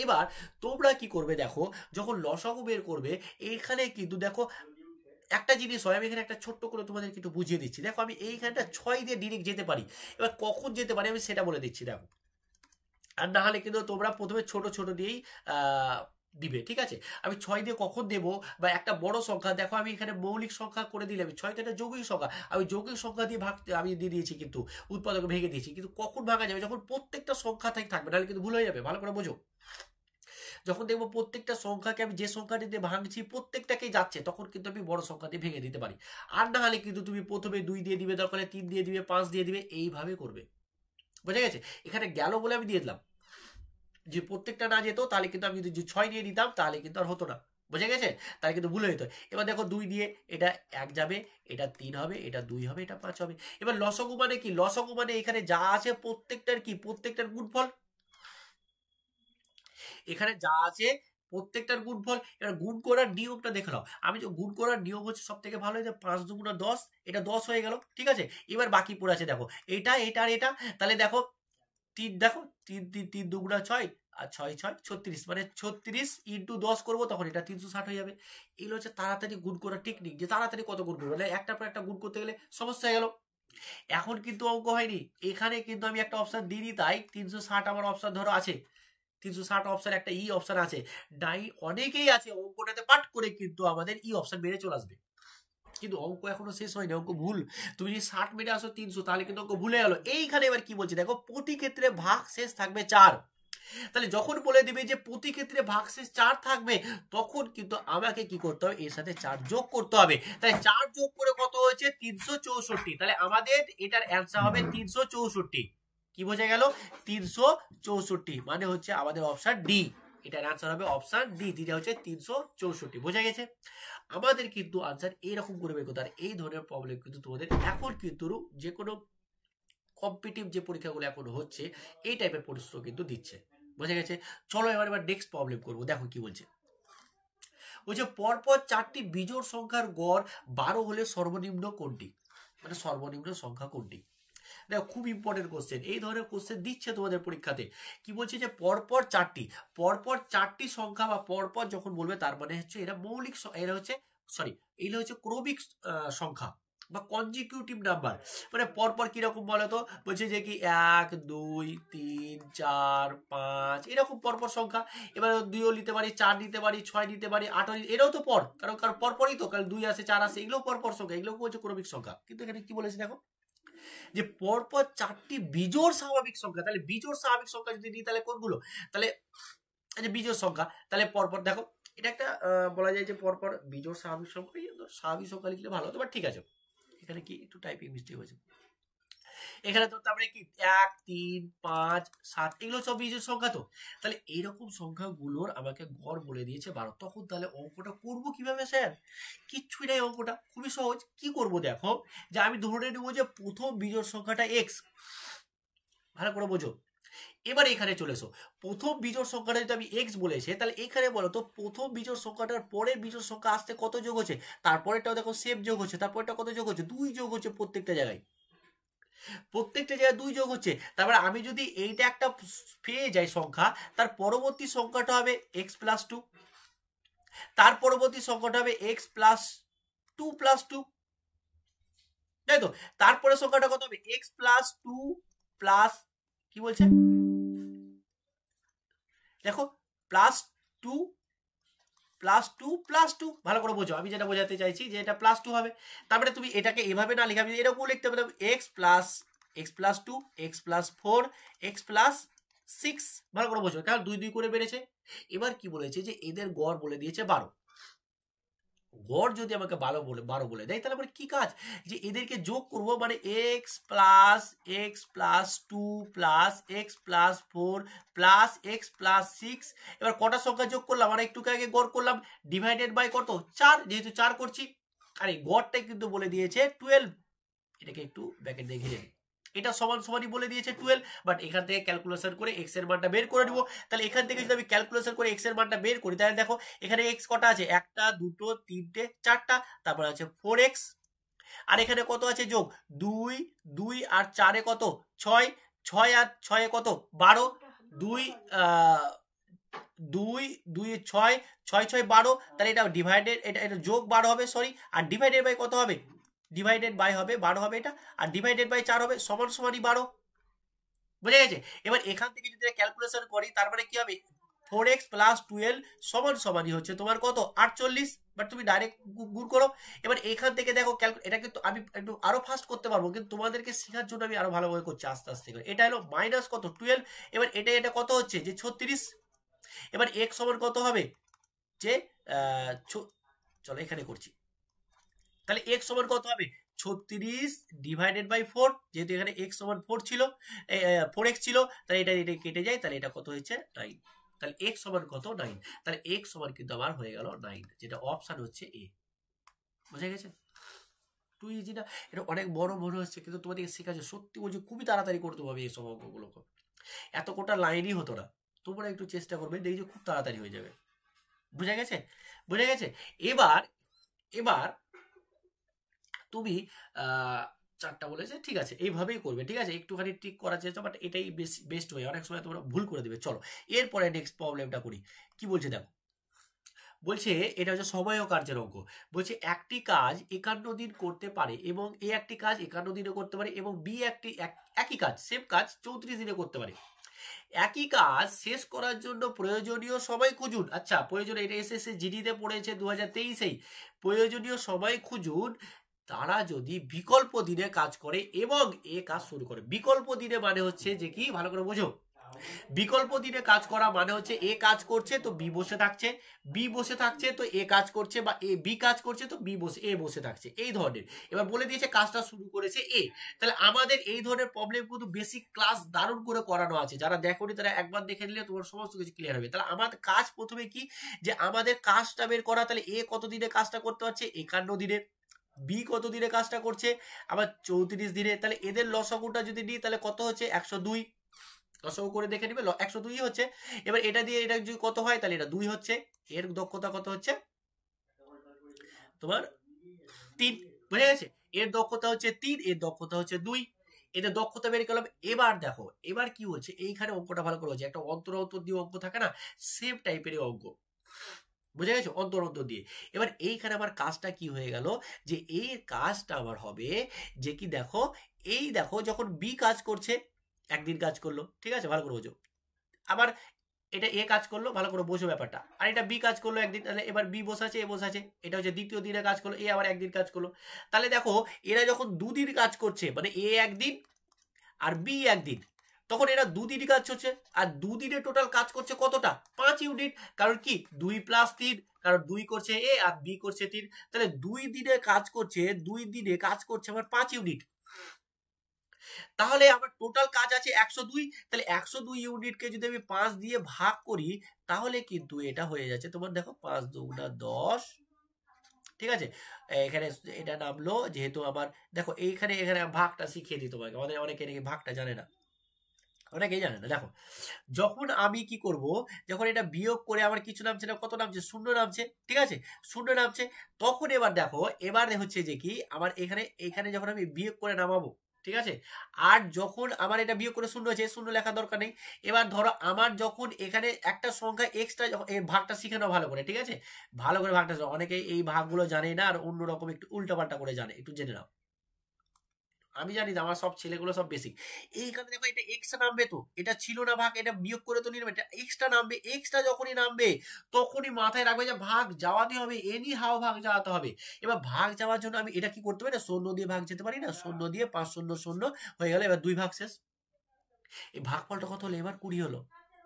এবার তোমরা কি করবে, দেখো যখন লসাগু বের করবে এখানে কিন্তু দেখো একটা জিনিস হয়। আমি এখানে একটা ছোট্ট করে তোমাদের একটু বুঝিয়ে দিচ্ছি। দেখো আমি এইখানটা 6 দিয়ে ডিরেক্ট যেতে পারি। এবার কখন যেতে পারি আমি সেটা বলে দিচ্ছি। দেখো আর না হলে কিন্তু তোমরা প্রথমে ছোট ছোট দিয়েই দিবে, ঠিক আছে। আমি 6 দিয়ে কখন দেবো, বা একটা বড় সংখ্যা, দেখো আমি এখানে মৌলিক সংখ্যা করে দিলাম, 6 তো একটা যৌগিক সংখ্যা, আমি যৌগিক সংখ্যা দিয়ে আমি দিয়ে দিয়েছি, কিন্তু উৎপাদক ভেঙে দিয়েছি, কিন্তু কখন ভাঙা যাবে, যখন প্রত্যেকটা সংখ্যা থাকবে, নাহলে কিন্তু ভুল হয়ে যাবে, ভালো করে বোঝো। যখন দেখবো প্রত্যেকটা সংখ্যাকে আমি যে সংখ্যাটি দিয়ে ভাঙছি প্রত্যেকটাকেই যাচ্ছে, তখন কিন্তু আমি বড় সংখ্যা দিয়ে ভেঙে দিতে পারি। আর না হলে কিন্তু তুমি প্রথমে 2 দিয়ে দিবে, দরকার 3 দিয়ে দিবে, 5 দিয়ে দিবে, এইভাবে করবে, বোঝা গেছে। এখানে গেল বলে আমি দিয়ে দিলাম, যে প্রত্যেকটা না যেত তাহলে কিন্তু আমি যদি 6 দিয়ে দিতাম তাহলে কিন্তু আর হতো না, বোঝা গেছে, তাহলে কিন্তু ভুল হতো। এবার দেখো 2 দিয়ে এটা 1 যাবে, এটা 3 হবে, এটা 2 হবে, এটা 5 হবে। এবার লসাগু মানে কি, লসাগু মানে এখানে যা আছে প্রত্যেকটার কি, প্রত্যেকটার গুণফল, এখানে যা আছে প্রত্যেকটার গুণফল। এবার গুণ করার নিয়মটা দেখে নাও, আমি যে গুণ করার নিয়ম হচ্ছে সব থেকে ভালো, যে 5 দুগুণা 10, এটা 10 হয়ে গেল, ঠিক আছে। এবার বাকি পড়ে আছে দেখো এটা এটা আর এটা, তাহলে দেখো 3, দেখো 3 দুগুণা 6, আর 6 6 36, মানে 36 ইন্টু 10 করবো, তখন এটা 360 হয়ে যাবে। এগুলো হচ্ছে তাড়াতাড়ি গুণ করার টেকনিক, যে তাড়াতাড়ি কত গুণ করবো, মানে একটার পর একটা গুণ করতে গেলে সমস্যা হয়ে গেল। এখন কিন্তু অঙ্ক হয়নি, এখানে কিন্তু আমি একটা অপশন দিইনি, তাই 360 আমার অপশন ধরো আছে, 360 অপশন একটা ই অপশন আছে, নাই অনেকেই আছে অঙ্কটাতে পাঠ করে কিন্তু আমাদের ই অপশন বেড়ে চলে আসবে, কিন্তু অঙ্ক এখনো শেষ হয়নি, অঙ্ক ভুল। তুমি যদি 60 মেরে আসো 300, তাহলে কিন্তু অঙ্ক ভুলে গেল। এইখানে এবার কি বলছে দেখো, প্রতি ক্ষেত্রে ভাগ শেষ থাকবে 4, তাহলে যখন বলে দিবে যে প্রতি ক্ষেত্রে ভাগশেষ 4 থাকবে, তখন কিন্তু আমাকে কি করতে হবে, এর সাথে 4 যোগ করতে হবে। তাহলে 4 যোগ করে কত হয়েছে, 364, তাহলে আমাদের এটার অ্যান্সার হবে 364। কি বোঝা গেল, 364 মানে হচ্ছে আমাদের অপশন ডি, এটার অ্যান্সার হবে অপশন ডি, যেটা হচ্ছে 364, বোঝা গেছে। আমাদের কিন্তু আনসার এইরকম করে বের করতে, আর এই ধরনের প্রবলেম কিন্তু তোমাদের এখন কিন্তু যে কোনো কম্পিটিটিভ যে পরীক্ষাগুলো এখন হচ্ছে এই টাইপের প্রশ্ন কিন্তু দিচ্ছে, বোঝা গেছে। চলো এবার নেক্সট প্রবলেম করবো, দেখো কি বলছে। বলছে পরপর 4টি বিজোড় সংখ্যার গড় 12 হলে সর্বনিম্ন কোনটি, মানে সর্বনিম্ন সংখ্যা কোনটি। দেখো খুব ইম্পর্টেন্ট কোশ্চেন, এই ধরনের কোশ্চেন দিচ্ছে তোমাদের পরীক্ষাতে। কি বলছে যে পরপর 4টি সংখ্যা, বা পরপর যখন বলবে তার মানে হচ্ছে এরা মৌলিক, এরা হচ্ছে সরি, এগুলো হচ্ছে ক্রমিক সংখ্যা বা কনজিকিউটিভ নাম্বার। মানে পরপর কিরকম বলতো, বলছে যে কি 1 2 3 4 5 এরকম পরপর সংখ্যা। এবার 2ও নিতে পারি, 4 নিতে পারি, 6 নিতে পারি, 8 এরাও তো পর, কারণ পরপরই তো, কারণ 2 আসে 4 আসে, এগুলো পরপর সংখ্যা, এগুলো হচ্ছে ক্রমিক সংখ্যা। কিন্তু এখানে কি বলেছে দেখো, যে পরপর 4টি বিজোড় স্বাভাবিক সংখ্যা, তাহলে বিজোড় স্বাভাবিক সংখ্যা যদি নিই তাহলে কোনগুলো, তাহলে যে বিজোড় সংখ্যা, তাহলে পরপর দেখো এটা একটা বলা যায় যে পরপর বিজোড় স্বাভাবিক সংখ্যা, স্বাভাবিক সংখ্যা লিখলে ভালো হতো, বাট ঠিক আছে। এখানে কি একটু টাইপিং মিস্টেক হয়েছে, এখানে তো তারপরে কি 1 3 5 7 এগুলো সব বিজোড় সংখ্যা, তো তাহলে এইরকম সংখ্যাগুলোর আমাকে গড় বলে দিয়েছে 12, তখন তাহলে অঙ্কটা করবো কিভাবে স্যার, কিচ্ছুই নাই, অঙ্কটা খুবই সহজ। কি করব দেখো, যে আমি ধরে নেব যে প্রথম বিজোড় সংখ্যাটা x, ভালো করে বোঝো। এবার এখানে চলে এসো, প্রথম বিজোড় সংখ্যাটা যদি আমি x বলেছে, তাহলে এখানে বলো তো প্রথম বিজোড় সংখ্যাটার পরের বিজোড় সংখ্যা আসতে কত যোগ হচ্ছে, তারপরেরটাও দেখো সেম যোগ হচ্ছে, তারপরেরটা কত যোগ হচ্ছে, 2 যোগ হচ্ছে, প্রত্যেকটা জায়গায় 2 যোগ হচ্ছে। তারপরে আমি যদি এইটা একটা পেয়ে যাই সংখ্যা, তার পরবর্তী সংখ্যাটা হবে x প্লাস 2, তার পরবর্তী সংখ্যাটা হবে x প্লাস 2 প্লাস 2, তাই তো। তারপরে সংখ্যাটা কত হবে, x প্লাস 2 প্লাস কি বলছে দেখো, প্লাস 2 প্লাস 2 প্লাস 2, ভালো করে বোঝো, আমি যেটা বোঝাতে চাইছি যে এটা প্লাস 2 হবে। তারপরে তুমি এটাকে এভাবে না লিখে আমি এরকম লিখতে পারো, x plus 2 x plus 4 x plus 6, ভালো করে বোঝো, কারণ 2 2 করে বেড়েছে। এবার কি বলেছে যে এদের গড় বলে দিয়েছে 12, গড় যদি আমাকে 12 বলে দেয়, তাহলে আমরা কি কাজ, যে এদেরকে যোগ করব, মানে x plus 2 plus x plus 4 plus x plus 6। এবার কটা সংখ্যা যোগ করলাম, আমরা একটু আগে গড় করলাম, ডিভাইডেড বাই কত 4, যেহেতু 4 করছি, আর এই গড়টাই কিন্তু বলে দিয়েছে 12। এটাকে একটু ব্র্যাকেট দিয়ে ঘিরে দিই, এটা সমান সমানই বলে দিয়েছে 12, বাট এখান থেকে ক্যালকুলেশন করে x এর মানটা বের করে দিব। তাহলে এখান থেকে যদি আমি ক্যালকুলেশন করে x এর মানটা বের করি, তাহলে দেখো এখানে x কটা আছে, 1টা 2টো 3টে 4টা, তারপর আছে 4x, আর এখানে কত আছে যোগ 2 2 আর 4 কত 6 6 আর 6 কত 12, 2 2 2 6 6 6 12, তাহলে এটা ডিভাইডেড, এটা যোগ 12 হবে, সরি, আর ডিভাইডেড বাই কত হবে, ডিভাইডেড বাই হবে 12 হবে এটা, আর ডিভাইডেড বাই 4 হবে, সমান সমানই 12। বুঝে গেছে? এবার এখান থেকে যদি ক্যালকুলেশন করি তার মানে কি হবে, 4x প্লাস 12 সমান সমানই হচ্ছে তোমার কত 48, বাট তুমি ডাইরেক্ট গুণ করো। এবার এখান থেকে দেখো এটা কিন্তু আমি একটু আরো ফাস্ট করতে পারবো, কিন্তু তোমাদেরকে শেখার জন্য আমি আরো ভালোভাবে করছি আস্তে আস্তে করে। এটা হলো মাইনাস কত 12, এবার এটা কত হচ্ছে যে 36। এবার x সমান কত হবে যে চলো এখানে করছি, তাহলে x সমান কত হবে 36 ডিভাইডেড বাই 4, যেহেতু এখানে x সমান 4 ছিল, 4x ছিল, তাহলে এটা কেটে যায়, তাহলে এটা কত হচ্ছে 9। তাহলে x সমান কত 9, তাহলে x সমান কিন্তু আমার হয়ে গেল 9, যেটা অপশন হচ্ছে এ। বুঝে গেছে? টু ইজি না? এটা অনেক বড় মনে হচ্ছে, কিন্তু তোমাদেরকে শেখাচ্ছে, সত্যি বলছি খুবই তাড়াতাড়ি করতে হবে এই সব অঙ্কগুলোকে, এত কোটা লাইনই হতো না। তোমরা একটু চেষ্টা করবে, দেখছো খুব তাড়াতাড়ি হয়ে যাবে। বুঝে গেছে? বুঝে গেছে? এবার এবার তুমি চারটা বলেছে, ঠিক আছে এইভাবেই করবে, ঠিক আছে একটুখানি ঠিক করার চেষ্টা, বাট এটাই বেস্ট ওয়ে, অনেক সময় তোমরা ভুল করে দেবে। চলো এরপরে নেক্সট প্রবলেমটা করি। কি বলছে দেখো, বলছে এটা হচ্ছে সময় ও কার্যের অঙ্ক। বলছে একটি কাজ 51 দিন করতে পারে এবং এ একটি কাজ 51 দিনে করতে পারে এবং বি একই কাজ সেম কাজ 34 দিনে করতে পারে। একই কাজ শেষ করার জন্য প্রয়োজনীয় সময় খুঁজুন। আচ্ছা, প্রয়োজনীয়, এটা এসএসসি জিডিতে পড়েছে 2023-এই। প্রয়োজনীয় সময় খুঁজুন তারা যদি বিকল্প দিনে কাজ করে এবং এ কাজ শুরু করে। বিকল্প দিনে মানে হচ্ছে যে কি, ভালো করে বোঝো, বিকল্প দিনে কাজ করা মানে হচ্ছে এ কাজ করছে তো বি বসে থাকছে, বি বসে থাকছে তো এ কাজ করছে, বা এ বি কাজ করছে তো এ বসে থাকছে, এই ধরনের। এবার বলে দিয়েছে কাজটা শুরু করেছে এ। তাহলে আমাদের এই ধরনের প্রবলেম কিন্তু বেসিক ক্লাস দারুণ করে করানো আছে, যারা দেখোনি তারা একবার দেখে নিলে তোমার সমস্ত কিছু ক্লিয়ার হবে। তাহলে আমাদের কাজ প্রথমে কি, যে আমাদের কাজটা বের করা। তাহলে এ কত দিনে কাজটা করতে পারছে 51 দিনে, বি কত দিনে কাজটা করছে আবার 34 দিনে। তাহলে এদের লসাগুটা যদি নিই তাহলে কত হচ্ছে 102, লসাগু করে দেখে নিবে 102 হচ্ছে। এবার এটা দিয়ে এটা যদি কত হয় তাহলে এটা 2 হচ্ছে, এর দক্ষতা কত হচ্ছে তোমার 3। বুঝে গেছে? এর দক্ষতা হচ্ছে 3, এর দক্ষতা হচ্ছে 2, এদের দক্ষতা বের করলাম। এবার দেখো এবার কি হচ্ছে, এইখানে অঙ্কটা ভালো করে হচ্ছে, একটা অন্তর অন্তর দিয়ে অঙ্ক থাকে না, সেম টাইপের অঙ্ক। বুঝে গেছো? অন্তর অন্তর দিয়ে। এবার এইখানে আমার কাজটা কি হয়ে গেল, যে এই কাজটা আমার হবে যে কি, দেখো এই দেখো যখন বি কাজ করছে একদিন কাজ করলো, ঠিক আছে ভালো করে বোঝো। আবার এটা এ কাজ করলো, ভালো করে বোঝো ব্যাপারটা, আর এটা বি কাজ করলো একদিন, তাহলে এবার বি বসাছে এ বসাছে, এটা হচ্ছে দ্বিতীয় দিনে কাজ করলো, এ আবার একদিন কাজ করলো। তাহলে দেখো এরা যখন দুদিন কাজ করছে, মানে এ একদিন আর বি একদিন, তখন এরা দুদিনই কাজ করছে, আর দুদিনে টোটাল কাজ করছে কতটা 5 ইউনিট। কারণ কি 2 + 3, কারণ 2 করছে এ আর বি করছে 3, তাহলে 2 দিনে কাজ করছে, 2 দিনে কাজ করছে আমার 5 ইউনিট। তাহলে আমার টোটাল কাজ আছে 102, তাহলে 102 ইউনিটকে যদি আমি 5 দিয়ে ভাগ করি তাহলে কিন্তু এটা হয়ে যাচ্ছে তোমার, দেখো 5 × 2 = 10, ঠিক আছে। এখানে এটা নামলো, যেহেতু আমার দেখো এইখানে এখানে ভাগটা শিখিয়ে দিই তোমাকে, আমাদের অনেকে নাকি ভাগটা জানে না, অনেকেই জানে না। দেখো যখন আমি কি করব, যখন এটা বিয়োগ করে আমার কিছু নামছে না, কত নামছে 0 নামছে, ঠিক আছে 0 নামছে, তখন এবার দেখো এবার হচ্ছে যে কি, আমার এখানে যখন আমি বিয়োগ করে নামাবো, ঠিক আছে, আর যখন আমার এটা বিয়োগ করে 0 হয়েছে, 0 লেখা দরকার নেই। এবার ধরো আমার যখন এখানে একটা সংখ্যা এক্সট্রা, এই ভাগটা শিখে নাও ভালো করে, ঠিক আছে ভালো করে ভাগটা, অনেকে এই ভাগগুলো জানে না আর অন্যরকম একটু উল্টাপাল্টা করে জানে, একটু জেনে নাও। আমি জানি যে আমার সব ছেলেগুলো সব বেসিক। এইখানে দেখো এটা এক্সট্রা নামবে, তো এটা ছিল না ভাগ, এটা বিয়োগ করে তো নিলাম, এটা এক্সট্রা নামবে। এক্সট্রা যখনই নামবে তখনই মাথায় রাখবে যে ভাগ যাওয়াতে হবে, এনি হাও ভাগ যাওয়াতে হবে। এবার ভাগ যাওয়ার জন্য আমি এটা কি করতে পারি না, 0 দিয়ে ভাগ যেতে পারি না, 0 দিয়ে 5 0 0 হয়ে গেল, এবার 2 ভাগ শেষ। এই ভাগফলটা কত হলো এবার 20 হলো।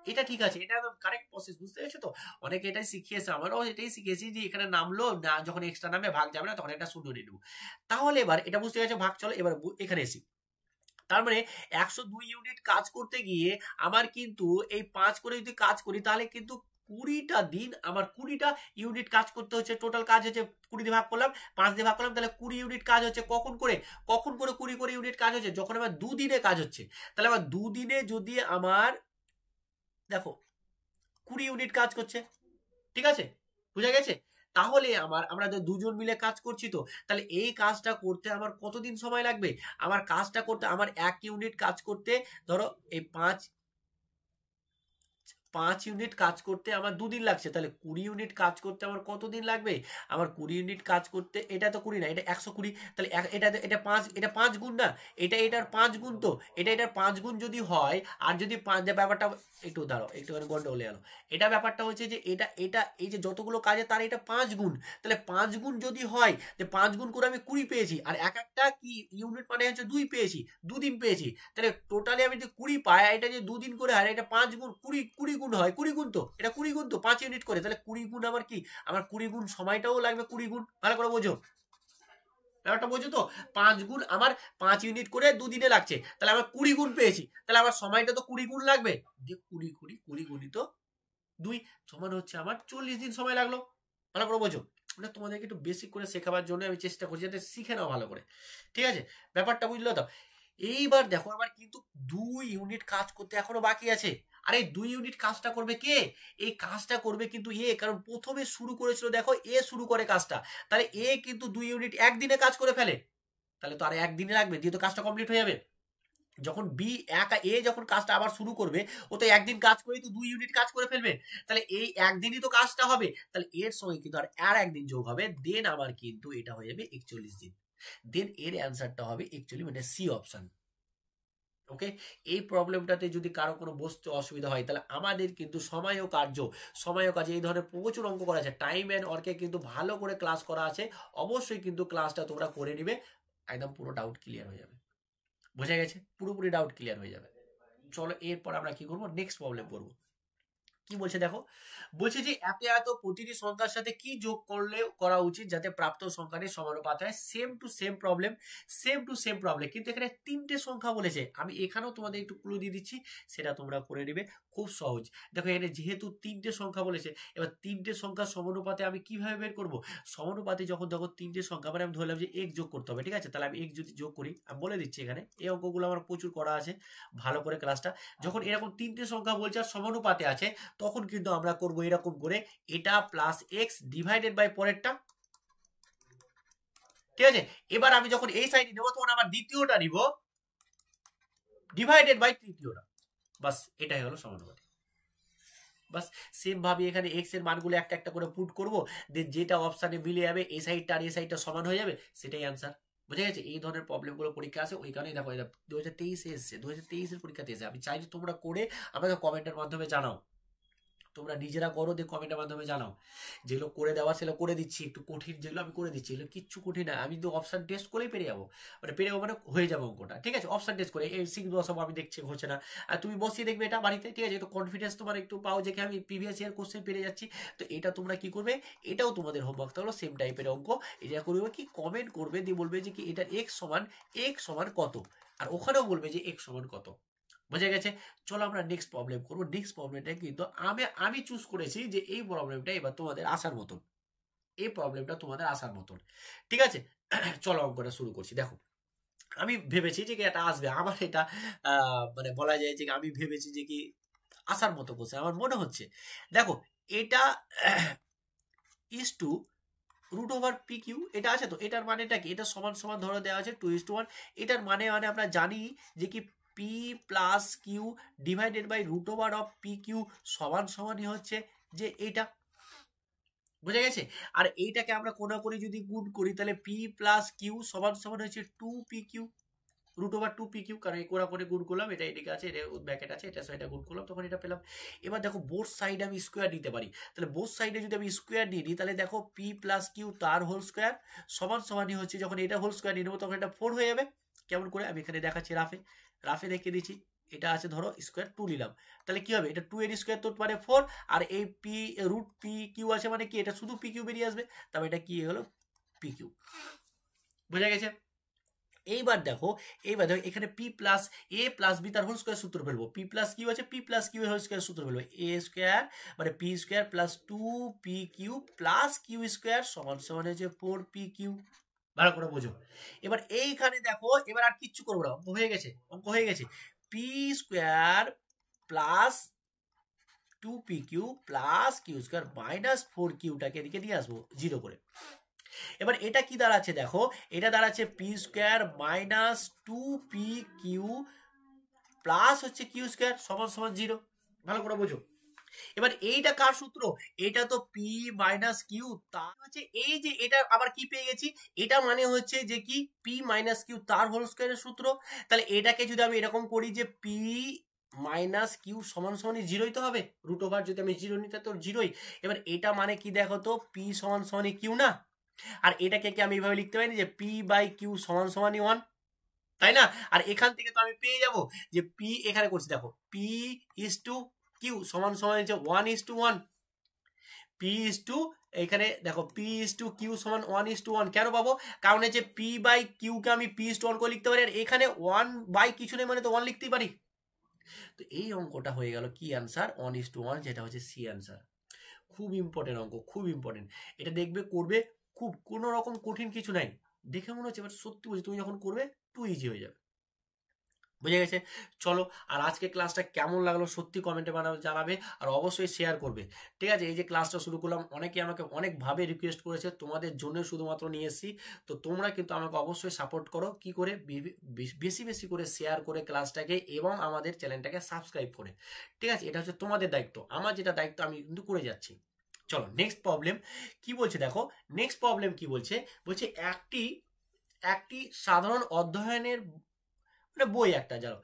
এটা ঠিক আছে, এটা একদম কারেক্ট প্রসেস, বুঝতে পেরেছো তো? অনেকে এটাই শিখিয়েছে, আমারও এটাই শিখেছি, যে এখানে নামলো না, যখন এক্সট্রা নামে ভাগ যাবে না তখন এটা 0 নিয়ে নেবো। তাহলে এবার এটা বুঝতে গেছে ভাগ, চলো এবার এখানে এসি। তার মানে 102 ইউনিট কাজ করতে গিয়ে আমার কিন্তু এই 5 করে যদি কাজ করি তাহলে কিন্তু 20টা দিন আমার 20টা ইউনিট কাজ করতে হচ্ছে। টোটাল কাজ হচ্ছে 20 দিয়ে ভাগ করলাম, 5 দিয়ে ভাগ করলাম, তাহলে 20 ইউনিট কাজ হচ্ছে। কখন করে 20 করে ইউনিট কাজ হচ্ছে, যখন আমার 2 দিনে কাজ হচ্ছে। তাহলে আমার 2 দিনে যদি আমার দেখো 20 ইউনিট কাজ করছে, ঠিক আছে বুঝা গেছে? তাহলে আমরা দুজন মিলে কাজ করছি, তো তাহলে এই কাজটা করতে আমার কতদিন সময় লাগবে? আমার কাজটা করতে আমার 1 ইউনিট কাজ করতে ধরো এই 5 ইউনিট কাজ করতে আমার 2 দিন লাগছে, তাহলে 20 ইউনিট কাজ করতে আমার কত দিন লাগবে? আমার 20 ইউনিট কাজ করতে, এটা তো 20 না, এটা 120, তাহলে এটা 5 গুণ না, এটার 5 গুণ, তো এটার 5 গুণ যদি হয়, আর যদি 5, ব্যাপারটা একটু দাঁড়াও, একটুখানি গন্ডগোলে গেল। এটা ব্যাপারটা হচ্ছে যে এটা এই যে যতগুলো কাজে তার এটা 5 গুণ, তাহলে 5 গুণ যদি হয়, যে 5 গুণ করে আমি 20 পেয়েছি, আর এক একটা কি ইউনিট মানে হচ্ছে 2 পেয়েছি, 2 দিন পেয়েছি, তাহলে টোটালি আমি যদি 20 পাই, এটা যে 2 দিন করে হয়, এটা 5 গুণ 20 গুণ হয়, 20 গুণ, তো এটা 20 গুণ, তো 5 ইউনিট করে, তাহলে 20 গুণ আমার কি, আমার 20 গুণ সময়টাও লাগবে 20 গুণ। ভালো করে বোঝো ব্যাপারটা, বোঝো তো? 5 গুণ আমার 5 ইউনিট করে 2 দিনে লাগছে, তাহলে আমার 20 গুণ পেয়েছি, তাহলে আমার সময়টা তো 20 গুণ লাগবে, যে 20 গুণিত 2 সমান হচ্ছে আমার 40 দিন সময় লাগলো। ভালো করে বোঝো, মানে তোমাদেরকে একটু বেসিক করে শেখাবার জন্য আমি চেষ্টা করছি যাতে শিখে নাও ভালো করে, ঠিক আছে? ব্যাপারটা বুঝলো তো? এইবার দেখো আমার কিন্তু 2 ইউনিট কাজ করতে এখনো বাকি আছে। আর এই 2 ইউনিট কাজটা করবে কে? এই কাজটা করবে কিন্তু এ, কারণ প্রথমে শুরু করেছিল, দেখো এ শুরু করে কাজটা, তাহলে এ কিন্তু 2 ইউনিট একদিনে কাজ করে ফেলে, তাহলে তো আর একদিনে লাগবে, দিয়ে তো কাজটা কমপ্লিট হয়ে যাবে। যখন এ যখন কাজটা আবার শুরু করবে, ও তো একদিন কাজ করেই তো 2 ইউনিট কাজ করে ফেলবে, তাহলে এই একদিনই তো কাজটা হবে, তাহলে এর সঙ্গে কিন্তু আর একদিন যোগ হবে, দেন আমার কিন্তু এটা হয়ে যাবে 41 দিন। দেন এর অ্যান্সারটা হবে অ্যাকচুয়ালি মানে সি অপশন। ওকে, এই প্রবলেমটাতে যদি কারো কোনো বস্তু অসুবিধা হয়, তাহলে আমাদের কিন্তু সময় ও কাজ এই ধরনের প্রচুর অঙ্ক করা আছে, টাইম অ্যান্ড ওয়ার্কে কিন্তু ভালো করে ক্লাস করা আছে, অবশ্যই কিন্তু ক্লাসটা তোমরা করে নিবে, একদম পুরো ডাউট ক্লিয়ার হয়ে যাবে। বোঝা গেছে? পুরোপুরি ডাউট ক্লিয়ার হয়ে যাবে। চলো এরপর আমরা কি করবো, নেক্সট প্রবলেম করবো। কি বলছে দেখো, বলছে যে এত প্রতিটি সংখ্যার সাথে কি যোগ করলে করা উচিত যাতে প্রাপ্ত সংখ্যাটির সমানুপাত হয়। সেম টু সেম প্রবলেম, কিন্তু এখানে 3টে সংখ্যা বলেছে। আমি এখানেও তোমাদের একটু ক্লু দিয়ে দিচ্ছি, সেটা তোমরা করে নেবে, খুব সহজ। দেখো এখানে যেহেতু 3টে সংখ্যা বলেছে, এবার 3টে সংখ্যার সমানুপাতে আমি কিভাবে বের করব? সমানুপাতে যখন দেখো 3টে সংখ্যা, মানে আমি ধরলাম যে এক যোগ করতে হবে, ঠিক আছে? তাহলে আমি এক যদি যোগ করি, আমি বলে দিচ্ছি, এখানে এই অঙ্কগুলো আমার প্রচুর করা আছে, ভালো করে ক্লাসটা, যখন এরকম 3টে সংখ্যা বলছে আর সমানুপাতে আছে, তখন কিন্তু আমরা করব এরকম করে, এটা প্লাস এক্স ডিভাইডেড বাই পরেরটা, ঠিক আছে? এবার আমি যখন এই সাইডে নেব, তখন আমার দ্বিতীয়টা নিব ডিভাইডেড বাই তৃতীয়টা, বাস এটাই হলো সমানুপাতিক। বাস সেম ভাবে এখানে এক্স এর মানগুলো একটা একটা করে পুট করব, দেন যেটা অপশনে মিলে যাবে, এই সাইডটা আর এই সাইডটা সমান হয়ে যাবে, সেটাই অ্যান্সার। বুঝে গেছে? এই ধরনের প্রবলেমগুলো পরীক্ষা আছে, ওই কারণে দেখো 2023 এসছে, 2023 এর পরীক্ষাতে এসে, আমি চাই যে তোমরা করে আমাকে কমেন্টের মাধ্যমে জানাও, তোমরা নিজেরা করো, দিয়ে কমেন্টের মাধ্যমে জানাও, যেগুলো করে দেওয়া সেগুলো করে দিচ্ছি, একটু কঠিন যেগুলো আমি করে দিচ্ছি, এগুলো কিচ্ছু কঠিন না, আমি তো অপশন টেস্ট করেই পেরে যাবো, মানে হয়ে যাবো অঙ্কটা, ঠিক আছে? অপশন টেস্ট করে এই সিং সব আমি দেখছি হচ্ছে না, আর তুমি বসিয়ে দেখবে এটা বাড়িতে, ঠিক আছে? একটু কনফিডেন্স তোমার একটু পাও যে আমি প্রিভিয়াস ইয়ার কোশ্চেন পেরে যাচ্ছি, তো এটা তোমরা কি করবে, এটাও তোমাদের হোমওয়ার্ক থাকলো, সেম টাইপের অঙ্ক, এটা করবে কি, কমেন্ট করবে, দিয়ে বলবে যে কি এটার এক্স সমান কত, আর ওখানেও বলবে যে এক্স সমান কত। বোঝা গেছে? চলো আমরা নেক্সট প্রবলেম করবো। নেক্সট প্রবলেমটা কিন্তু আমি চুজ করেছি যে এই প্রবলেমটা এবার তোমাদের আসার মতন, এই প্রবলেমটা তোমাদের আসার মতন, ঠিক আছে? চলো অঙ্কটা শুরু করছি। দেখো আমি ভেবেছি যে কি এটা আসবে, আমার এটা মানে বলা যায় যে আমি ভেবেছি যে কি আসার মতো কোশ্চেন আমার মনে হচ্ছে। দেখো এটা is two root over P Q, এটা আছে, তো এটার মানেটা কি, এটা সমান সমান ধরে দেওয়া আছে 2:1, এটার মানে আমরা জানি যে কি P plus Q divided by root over of P Q সমান সমানই হচ্ছে যে এইটা। বুঝা গেছে? আর এইটাকে আমরা কোনা করে যদি গুণ করি, তাহলে পি প্লাস কিউ সমান সমান হচ্ছে 2pq রুট ওভার 2pq, কারণ এই কোনা করে গুণ করলাম, এটা এদিকে আছে, এটা ব্র্যাকেট আছে, এটা সাইডে গুণ করলাম, তখন এটা পেলাম। এবার দেখো বোথ সাইডে আমি স্কোয়ার নিতে পারি, তাহলে বোথ সাইডে যদি আমি স্কোয়ার নিয়ে নিই, তাহলে দেখো পি প্লাস কিউ তার হোল স্কোয়ার সমান সমানই হচ্ছে, যখন এটা হোল স্কোয়ার নিয়ে নেবো তখন এটা 4 হয়ে যাবে। কেমন করে আমি এখানে দেখাচ্ছি, রাফে দেখিয়ে দিচ্ছি, এটা আছে ধরো স্কোয়ার 2 নিলাম, তাহলে কি হবে, এটা 2 এর স্কোয়ার তো মানে 4, আর এই পি রুট পি কিউ আছে মানে কি, এটা শুধু পি কিউ বেরিয়ে আসবে, তবে এটা কি হলো পি কিউ। বোঝা গেছে? এইবার দেখো এখানে P plus A plus B তার হোল স্কোয়ার সূত্র ফেলবো, পি প্লাস কিউ আছে, P plus Q whole square সূত্র ফেলবো, এ স্কোয়ার মানে P square plus 2pq plus Q square সমান সমান হচ্ছে 4pq। ভালো করে বোঝো। এবার এইখানে দেখো, এবার আর কিচ্ছু করবো না, অঙ্ক হয়ে গেছে, P square plus 2pq plus Q square minus 4qটাকে এদিকে নিয়ে আসবো 0 করে। এবার এটা কি দাঁড়াচ্ছে দেখো, এটা দাঁড়াচ্ছে P square minus 2pq plus হচ্ছে কিউ স্কোয়ার সমান সমান 0। ভালো করে বোঝো, এবার এইটা কার সূত্র? এটা তো পি মাইনাস কিউ, তার হচ্ছে এই যে এটা আবার কি পেয়ে গেছি, এটা মানে হচ্ছে যে কি পি মাইনাস কিউ তার হোল স্কয়ারের সূত্র। তাহলে এটাকে যদি আমি এরকম করি যে পি মাইনাস কিউ সমান সমানই জিরোই তো হবে, রুট ওভার যদি আমি জিরো নিতে তো জিরোই। এবার এটা মানে কি দেখো তো, পি সমান সমানই কিউ না? আর এটাকে কি আমি এইভাবে লিখতে পারি যে পি বাই কিউ সমান সমানই ওয়ান, তাই না? আর এখান থেকে তো আমি পেয়ে যাব যে পি, এখানে করছি দেখো পি ইজ টু কিউ সমান সমান হচ্ছে one is to one, P is to, এখানে দেখো পি ইজ টু কিউ সমান ওয়ান ইজ টু ওয়ান। কেন পাবো? কারণ হচ্ছে পি বাই কিউকে আমি পি ইজ টু ওয়ান করে লিখতে পারি, আর এখানে ওয়ান বাই কিছু নেই মানে তো ওয়ান লিখতেই পারি। তো এই অঙ্কটা হয়ে গেল কি answer, one is to one, যেটা হচ্ছে সি অ্যান্সার। খুব ইম্পর্টেন্ট অঙ্ক, খুব ইম্পর্টেন্ট। এটা দেখবে করবে, খুব কোনো রকম কঠিন কিছু নাই, দেখে মনে হচ্ছে এবার সত্যি বলছি তুমি যখন করবে টু ইজি হয়ে যাবে। বুঝে গেছে? চলো, আর আজকে ক্লাসটা কেমন লাগলো সত্যি কমেন্টে জানাবে, আর অবশ্যই শেয়ার করবে। ঠিক আছে? এই যে ক্লাসটা শুরু করলাম, অনেকে আমাকে অনেকভাবে রিকোয়েস্ট করেছে, তোমাদের জন্য শুধুমাত্র নিয়ে এসেছি। তো তোমরা কিন্তু আমাকে অবশ্যই সাপোর্ট করো, কি করে? বেশি বেশি করে শেয়ার করে ক্লাসটাকে, এবং আমাদের চ্যানেলটাকে সাবস্ক্রাইব করে। ঠিক আছে? এটা হচ্ছে তোমাদের দায়িত্ব, আমার যেটা দায়িত্ব আমি কিন্তু করে যাচ্ছি। চলো নেক্সট প্রবলেম কি বলছে দেখো। নেক্সট প্রবলেম কি বলছে, বলছে একটি একটি সাধারণ অধ্যয়নের মানে বই একটা, জানো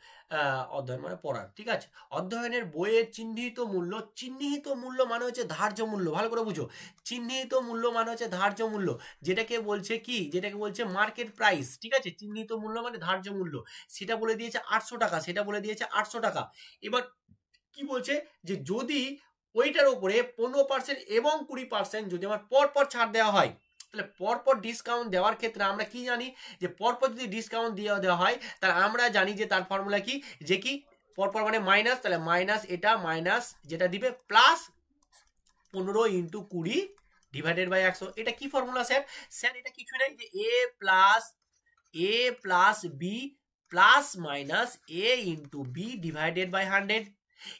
অধ্যয়ন মানে পড়ার, ঠিক আছে? অধ্যয়নের বইয়ের চিহ্নিত মূল্য মানে হচ্ছে ধার্য মূল্য, ভালো করে বুঝো। চিহ্নিত মূল্য মানে হচ্ছে ধার্য মূল্য, যেটাকে বলছে কি, যেটাকে বলছে মার্কেট প্রাইস। ঠিক আছে? চিহ্নিত মূল্য মানে ধার্য মূল্য, সেটা বলে দিয়েছে 800 টাকা, সেটা বলে দিয়েছে 800 টাকা। এবার কি বলছে যে যদি ওইটার উপরে 15% এবং 20% যদি আমার পরপর ছাড় দেওয়া হয়, তাহলে পরপর ডিসকাউন্ট দেওয়ার ক্ষেত্রে আমরা কি জানি, যে পরপর যদি ডিসকাউন্ট দেওয়া হয়, তাহলে আমরা জানি যে তার ফর্মুলা কি, যে কি পরপর মানে মাইনাস, তাহলে মাইনাস এটা মাইনাস যেটা দিবে প্লাস 15 ইন্টু 20 ডিভাইডেড বাই 100। এটা কি ফর্মুলা স্যার? স্যার এটা কিছু নাই, যে A plus B plus minus A into B divided by 100।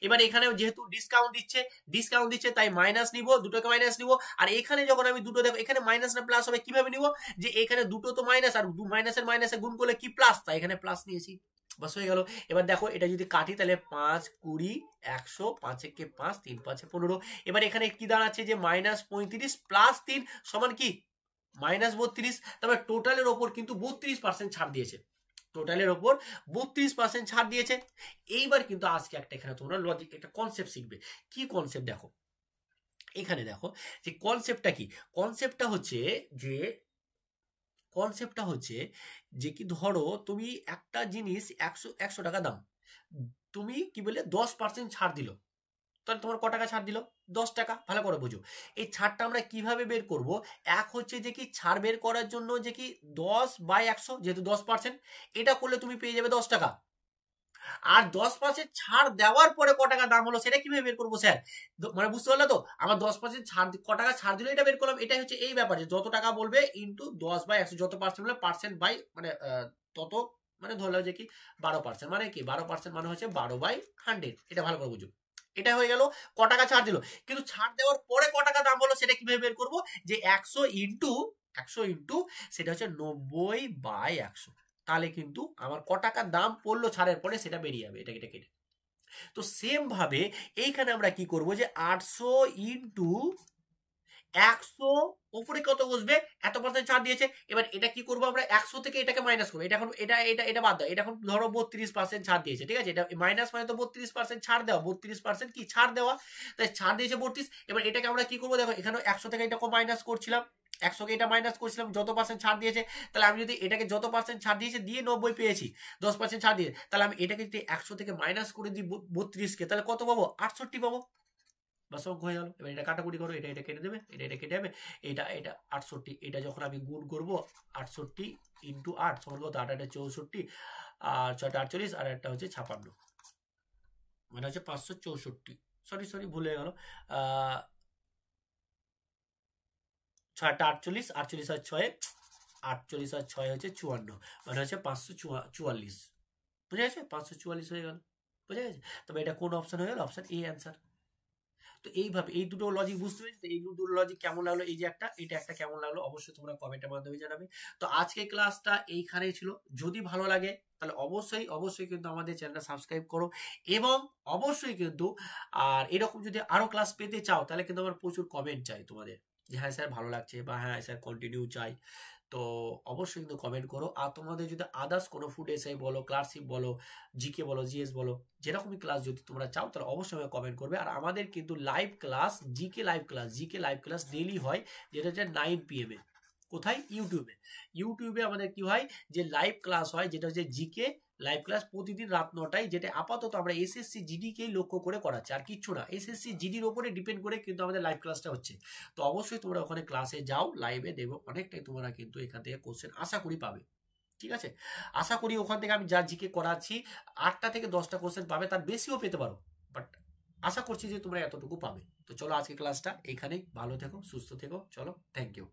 এবার এখানে যেহেতু ডিসকাউন্ট দিচ্ছে তাই মাইনাস নিব, দুটোকে মাইনাস নিব। আর এখানে যখন আমি দুটো দেখো, এখানে মাইনাস না প্লাস হবে, কিভাবে নিব, যে এখানে দুটো তো মাইনাস, আর মাইনাসের মাইনাসে গুণ করলে কি প্লাস, তাই এখানে প্লাস নিয়েছি, বাস হয়ে গেল। এবার দেখো এটা যদি কাটি, তাহলে 5 20 100, 5 একে 5, 3 5 15। এবার এখানে কি দাঁড়াচ্ছে, যে মাইনাস 35 প্লাস 3 সমান কি মাইনাস 32। তারপর টোটালের ওপর কিন্তু 32% ছাড় দিয়েছে, টোটালের ওপর 32% ছাড় দিয়েছে। এইবার কিন্তু আজকে একটা এখানে তোমরা লজিক একটা কনসেপ্ট শিখবে। কি কনসেপ্ট দেখো, এখানে দেখো যে কনসেপ্টটা কি। কনসেপ্টটা হচ্ছে যে যে কি ধরো তুমি একটা জিনিস 100 টাকা দাম, তুমি কি বলে 10% ছাড় দিল, তাহলে তোমার ক টাকা ছাড় দিল? 10 টাকা। ভালো করে বুঝো, এই ছাড়টা আমরা কিভাবে বের করব। এক হচ্ছে যে কি ছাড় বের করার জন্য যে কি 10/100, যেহেতু 10%, এটা করলে তুমি পেয়ে যাবে 10 টাকা। আর 10% ছাড় দেওয়ার পরে ক টাকা দাম হলো সেটা কিভাবে বের করবো স্যার? মানে বুঝতে পারলে তো, আমার 10% ছাড় ক টাকা ছাড় দিলে এটা বের করলাম। এটাই হচ্ছে এই ব্যাপার, যে যত টাকা বলবে ইন্টু 10/100, যত পার্সেন্ট বলে পার্সেন্ট বাই মানে তত, মানে ধরলাম যে কি 12%, মানে কি 12% মানে হচ্ছে 12/100। এটা ভালো করে বুঝো, এটা হয়ে গেল ক টাকা ছাড় দিল। কিন্তু ছাড় দেওয়ার পরে ক টাকা দাম হলো সেটা কিভাবে বের করবো, যে 100 ইন্টু সেটা হচ্ছে 90/100, তাহলে কিন্তু আমার ক টাকা দাম পড়লো ছাড়ের পরে সেটা বেরিয়ে যাবে, এটা কেটে। তো সেম ভাবে এইখানে আমরা কি করব, যে 800 ইন্টু 100 উপরে কত বসবে, এত পার্সেন্ট ছাড় দিয়েছে। এবার এটা কি করবো আমরা, 100 থেকে এটাকে মাইনাস করবো, এটা এখন এটা বাদ দাও, এটা এখন ধরো 32% ছাড় দিয়েছে, ঠিক আছে? এটা মাইনাস মানে তো 32% ছাড় দেওয়া, 32% কি ছাড় দেওয়া, তাই ছাড় দিয়েছে 32। এবার এটাকে আমরা কি করবো, দেখো এখানে 100 থেকে এটাকে মাইনাস করছিলাম, 100কে এটা মাইনাস করছিলাম, যত পার্সেন্ট ছাড় দিয়েছে, তাহলে আমি যদি এটাকে যত পার্সেন্ট ছাড় দিয়েছে দিয়ে 90 পেয়েছি, 10% ছাড় দিয়ে, তাহলে আমি এটাকে যদি 100 থেকে মাইনাস করে দিই 32কে, তাহলে কত পাবো, 68 পাবো। বাস অঙ্ক হয়ে গেল। এবার এটা কাটাকুটি করো, এটা কেটে দেবে, এটা কেটে যাবে, এটা 68, এটা যখন আমি গুণ করবো 68 ইন্টু 8 সমান কত, 8 64, আর 6 48, আর একটা হচ্ছে 56, মানে হচ্ছে 564। সরি ভুলে গেল, 6 48, 48 আর 6 48 আর 6 হচ্ছে 54, মানে হচ্ছে 544। বুঝে গেছে? 544 হয়ে গেল, বুঝে গেছে? তবে এটা কোন অপশন হয়ে গেল, অপশন এ অ্যান্সার। তো এইভাবে এই দুটো লজিক বুঝতে পেরেছি। এই দুটো লজিক কেমন লাগলো, এই যে এটা একটা কেমন লাগলো, অবশ্যই তোমরা কমেন্টের মাধ্যমে জানাবে। তো আজকে ক্লাসটা এইখানেই ছিল। যদি ভালো লাগে তাহলে অবশ্যই কিন্তু আমাদের চ্যানেলটা সাবস্ক্রাইব করো, এবং অবশ্যই কিন্তু আর এরকম যদি আরো ক্লাস পেতে চাও তাহলে কিন্তু আমার প্রচুর কমেন্ট চাই তোমাদের, যে হ্যাঁ স্যার ভালো লাগছে, বা হ্যাঁ স্যার কন্টিনিউ চাই। তো অবশ্যই কিন্তু কমেন্ট করো। আর তোমাদের যদি আদার্স কোনো ফুড এসআই বলো, ক্লাসিক বলো, জিকে বলো, জিএস বলো, যেরকমই ক্লাস যদি তোমরা চাও তাহলে অবশ্যই আমাকে কমেন্ট করবে। আর আমাদের কিন্তু live class, GK live class daily হয়, যেটা হচ্ছে 9 PM এ। কোথায়? ইউটিউবে আমাদের কি হয়, যে লাইভ ক্লাস হয়, যেটা হচ্ছে জিকে লাইভ ক্লাস প্রতিদিন রাত 9টায়, যেটা আপাতত আমরা এসএসসি জিডিকেই লক্ষ্য করে করাচ্ছি, আর কিচ্ছু না। এসএসসি জিডির ওপরে ডিপেন্ড করে কিন্তু আমাদের লাইভ ক্লাসটা হচ্ছে। তো অবশ্যই তোমরা ওখানে ক্লাসে যাও, লাইভে দেবো, অনেকটাই তোমরা কিন্তু এখান থেকে কোশ্চেন আশা করি পাবে। ঠিক আছে, আশা করি ওখান থেকে আমি যা জিকে করাচ্ছি 8টা থেকে 10টা কোশ্চেন পাবে, তার বেশিও পেতে পারো, বাট আশা করছি যে তোমরা এতটুকু পাবে। তো চলো আজকে ক্লাসটা এইখানেই, ভালো থেকো, সুস্থ থেকো, চলো, থ্যাংক ইউ।